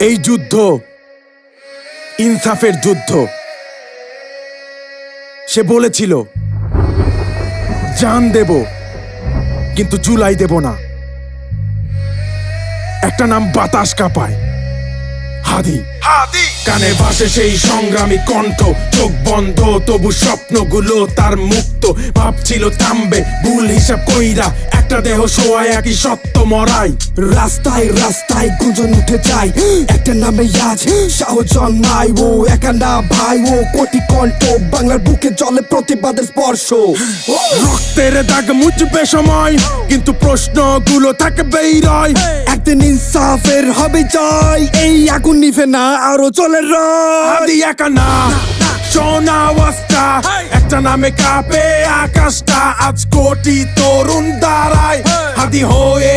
এই যুদ্ধ ইনসাফের যুদ্ধ। সে বলেছিল জান দেব কিন্তু জুলাই দেব না। একটা নাম বাতাস কাঁপায়, হাদি। কানে ভাসে সেই সংগ্রামী কণ্ঠ, চোখ বন্ধ তবু স্বপ্নগুলো তার মুক্ত। ভাবছিল থামবে ভুল হিসাব কইরা, একটা দেহ শোয়ায় একই সত্য মরাই। রাস্তায় রাস্তায় গুঞ্জন উঠে যায়, একটা নামে আজ সাহস জন্মায়। ও একা না ভাই, ও কোটি কণ্ঠ, বাংলার বুকে চলে প্রতিবাদের স্পর্শ। রক্তের দাগ মুছবে সময়, কিন্তু প্রশ্নগুলো থাকবেই রয়। একদিন ইনসাফের হবে জয়, এই আগুন নিভে না আরো চলে রয়। হাদি একা না, সোনা ওয়াস্তা, একটা নামে কাঁপে আকাশটা। আজ কোটি তরুণ দাঁড়ায়, হাদি হয়ে